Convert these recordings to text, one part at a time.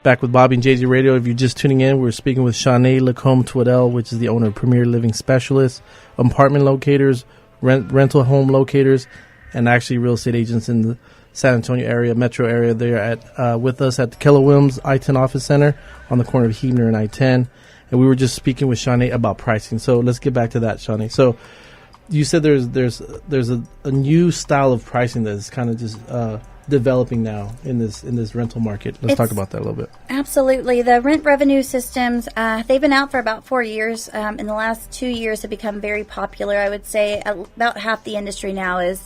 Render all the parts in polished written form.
Back with Bobby and JZ Radio. If you're just tuning in, we're speaking with Shaunae Lacombe-Twedell, which is the owner of Premier Living Specialists, apartment locators, rental home locators, and actually real estate agents in the San Antonio area, metro area. They're at with us at the Keller Williams I-10 Office Center on the corner of Huebner and I-10. And we were just speaking with Shaunae about pricing. So let's get back to that, Shaunae. So you said there's a new style of pricing that's kind of just developing now in this rental market. Let's talk about that a little bit. Absolutely. The rent revenue systems, they've been out for about 4 years. In the last 2 years have become very popular. I would say about half the industry now is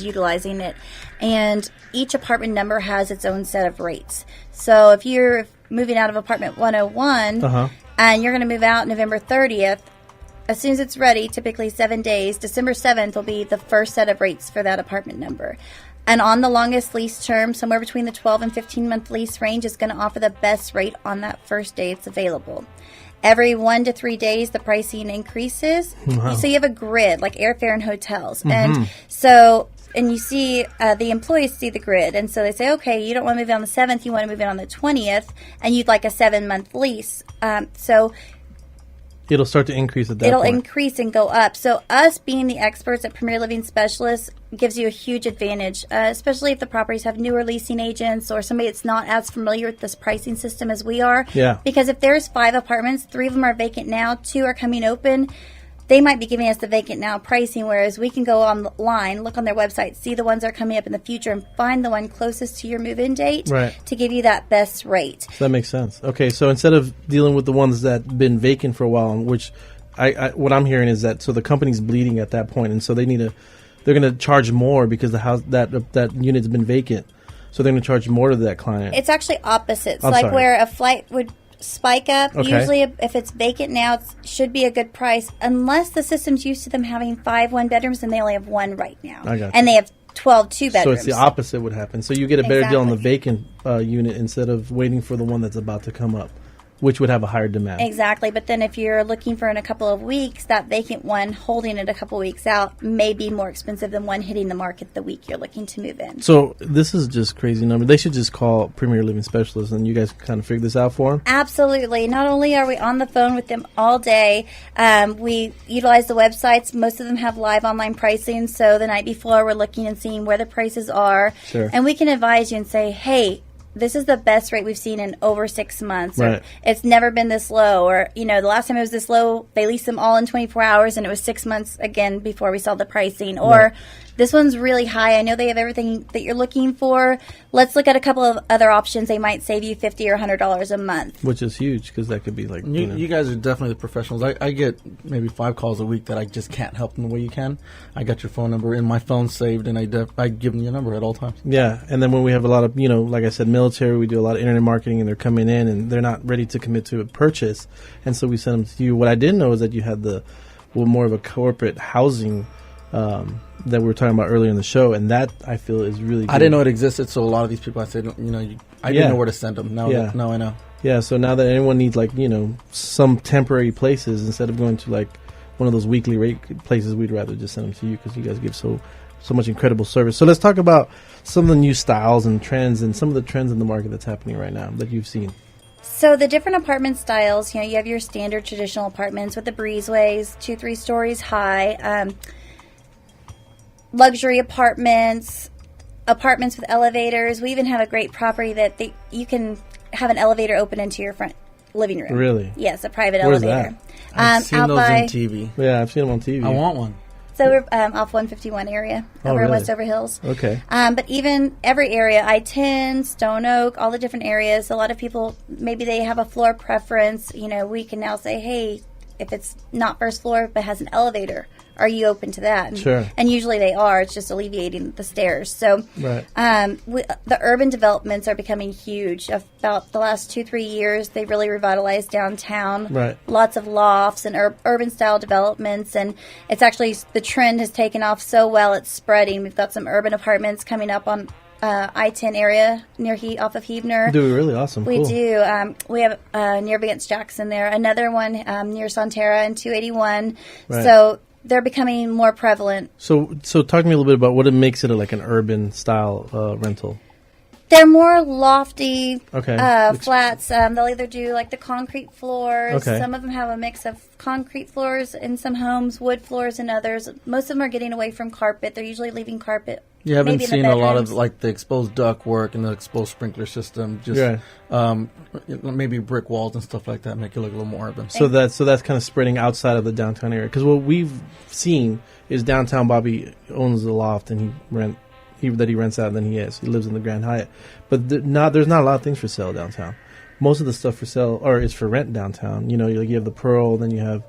utilizing it. And each apartment number has its own set of rates. So if you're moving out of apartment 101 and you're going to move out November 30th, as soon as it's ready, typically 7 days, December 7th will be the first set of rates for that apartment number. And on the longest lease term, somewhere between the 12 and 15-month lease range is going to offer the best rate on that first day it's available. Every 1 to 3 days, the pricing increases. Wow. So you have a grid, like airfare and hotels. And so, and you see, the employees see the grid. And so they say, okay, you don't want to move in on the 7th, you want to move in on the 20th, and you'd like a 7-month lease. So it'll start to increase at that point. It'll increase and go up. So us being the experts at Premier Living Specialists gives you a huge advantage, especially if the properties have newer leasing agents or somebody that's not as familiar with this pricing system as we are. Yeah. Because if there's 5 apartments, 3 of them are vacant now, 2 are coming open, they might be giving us the vacant now pricing, whereas we can go online, look on their website, see the ones that are coming up in the future, and find the one closest to your move-in date to give you that best rate. So that makes sense. Okay, so instead of dealing with the ones that have been vacant for a while, which what I'm hearing is that so the company's bleeding at that point, and so they're going to charge more because the house that unit's been vacant, so they're going to charge more to that client. It's actually opposites, where a flight would spike up. Okay. Usually if it's vacant now, it should be a good price, unless the system's used to them having 5 one-bedrooms and they only have 1 right now. I got you. And they have 12 two-bedrooms. So it's the opposite would happen. So you get a better deal on the vacant unit instead of waiting for the one that's about to come up, which would have a higher demand. Exactly. But then if you're looking for in a couple of weeks, that vacant one holding it a couple of weeks out may be more expensive than one hitting the market the week you're looking to move in. So this is just crazy number. They should just call Premier Living Specialists and you guys can kind of figure this out for them? Absolutely. Not only are we on the phone with them all day, we utilize the websites. Most of them have live online pricing. So the night before, we're looking and seeing where the prices are. Sure. And we can advise you and say, hey, this is the best rate we've seen in over 6 months. Or it's never been this low. Or, the last time it was this low, they leased them all in 24 hours and it was 6 months again before we saw the pricing. Or this one's really high. I know they have everything that you're looking for. Let's look at a couple of other options. They might save you $50 or $100 a month. Which is huge because that could be like... You guys are definitely the professionals. I get maybe 5 calls a week that I just can't help in the way you can. I got your phone number in my phone saved and I give them your number at all times. Yeah, and then when we have a lot of, like I said, military, we do a lot of internet marketing and they're coming in and they're not ready to commit to a purchase. And so we send them to you. What I didn't know is that you had more of a corporate housing that we were talking about earlier in the show, and that I feel is really good. I didn't know it existed, so a lot of these people I said, I didn't know where to send them. Now I know. Yeah, so now that anyone needs some temporary places, instead of going to one of those weekly rate places, we'd rather just send them to you because you guys give so much incredible service. So let's talk about some of the new styles and trends and some of the trends in the market that's happening right now that you've seen. So the different apartment styles, you have your standard traditional apartments with the breezeways, 2-3 stories high, luxury apartments with elevators. We even have a great property that you can have an elevator open into your front living room. Really? Yes, a private Where's elevator. That? I've seen those on TV. Yeah, I've seen them on TV. I want one. So we're off 151 area over in Westover Hills. Okay. But even every area, I-10, Stone Oak, all the different areas, a lot of people, maybe they have a floor preference. We can now say, hey, if it's not first floor but has an elevator, are you open to that? Sure. And usually they are. It's just alleviating the stairs. So the urban developments are becoming huge. About the last 2-3 years, they really revitalized downtown. Right. Lots of lofts and urban-style developments. And it's actually, the trend has taken off so well, it's spreading. We've got some urban apartments coming up on I-10 area off of Huebner. Do really awesome. We cool. do. We have near Vance Jackson there. Another one near Sonterra and 281. Right. So they're becoming more prevalent. So talk to me a little bit about what it makes it like an urban style rental. They're more lofty Okay. flats. They'll either do like the concrete floors. Okay. Some of them have a mix of concrete floors in some homes, wood floors in others. Most of them are getting away from carpet. They're usually leaving carpet. You haven't maybe in the seen a lot of bedrooms. like the exposed duct work and the exposed sprinkler system. Just maybe brick walls and stuff like that make it look a little more urban. So that's kind of spreading outside of the downtown area. Because what we've seen is downtown. Bobby owns the loft and he rents out. And then he lives in the Grand Hyatt. But there's not a lot of things for sale downtown. Most of the stuff for sale or is for rent downtown. You know, you have the Pearl, then you have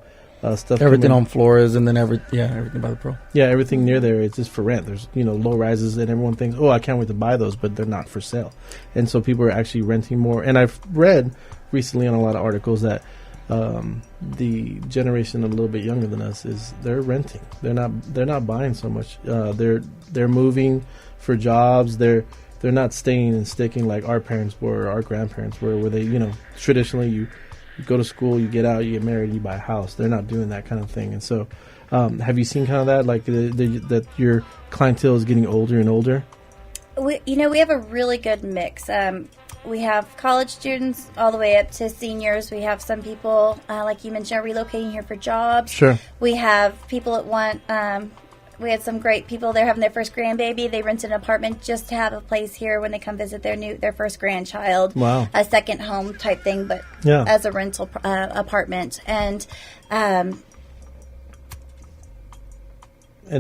stuff. Everything on Flores, and then everything by the Pearl. Yeah, everything near there is just for rent. There's low rises, and everyone thinks, oh, I can't wait to buy those, but they're not for sale. And so people are actually renting more. And I've read recently on a lot of articles that the generation a little bit younger than us they're renting. They're not buying so much. They're moving for jobs. They're not staying and sticking like our parents were or our grandparents were, where they traditionally you go to school, you get out, you get married, you buy a house. They're not doing that kind of thing. And so have you seen kind of that, like that your clientele is getting older and older? We have a really good mix. We have college students all the way up to seniors. We have some people, like you mentioned, are relocating here for jobs. Sure. We have people that want, we had some great people. They're having their first grandbaby. They rent an apartment just to have a place here when they come visit their first grandchild. Wow. A second home type thing, but as a rental apartment. And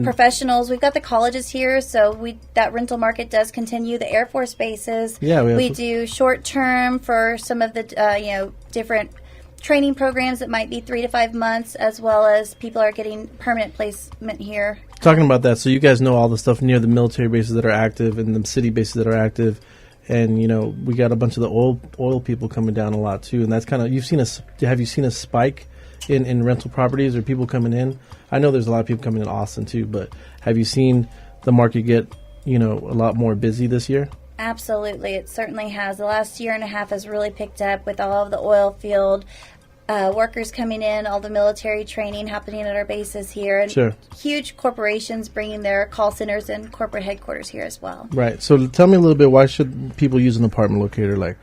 professionals, we've got the colleges here, so that rental market does continue. The Air Force bases, we do short term for some of the different training programs that might be 3 to 5 months, as well as people are getting permanent placement here. Talking about that, so you guys know all the stuff near the military bases that are active and the city bases that are active, and we got a bunch of the oil people coming down a lot too, and that's kind of have you seen a spike in rental properties or people coming in? I know there's a lot of people coming in Austin too, but have you seen the market get a lot more busy this year? Absolutely, it certainly has. The last year and a half has really picked up with all of the oil field workers coming in, all the military training happening at our bases here, and huge corporations bringing their call centers and corporate headquarters here as well. Right. So tell me a little bit, why should people use an apartment locator?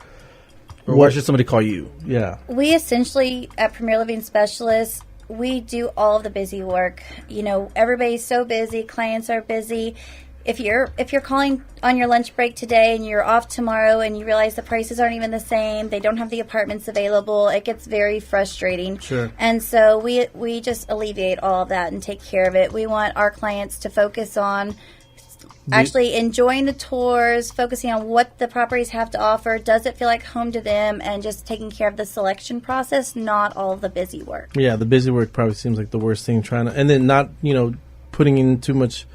Or why should somebody call you? Yeah. We essentially, at Premier Living Specialists, we do all of the busy work. Everybody's so busy. Clients are busy. If you're calling on your lunch break today and you're off tomorrow and you realize the prices aren't even the same, they don't have the apartments available, it gets very frustrating. Sure. And so we just alleviate all of that and take care of it. We want our clients to focus on actually enjoying the tours, focusing on what the properties have to offer, does it feel like home to them, and just taking care of the selection process, not all of the busy work. Yeah, the busy work probably seems like the worst thing, and then not, putting in too much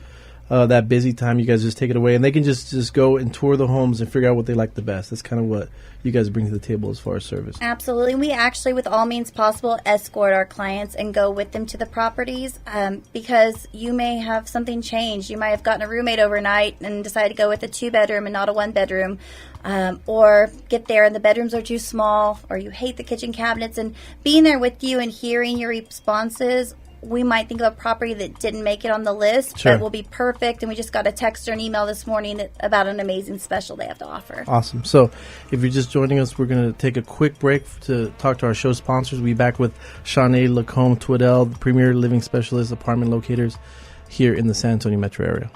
that busy time. You guys just take it away, and they can just go and tour the homes and figure out what they like the best. That's kind of what you guys bring to the table as far as service. Absolutely. We actually, with all means possible, escort our clients and go with them to the properties because you may have something change. You might have gotten a roommate overnight and decided to go with a 2-bedroom and not a 1-bedroom, or get there and the bedrooms are too small, or you hate the kitchen cabinets. And being there with you and hearing your responses, we might think of a property that didn't make it on the list, but will be perfect. And we just got a text or an email this morning about an amazing special they have to offer. Awesome. So if you're just joining us, we're going to take a quick break to talk to our show sponsors. We'll be back with Shaunae Lacombe-Twedell, the Premier Living Specialist, apartment locators here in the San Antonio metro area.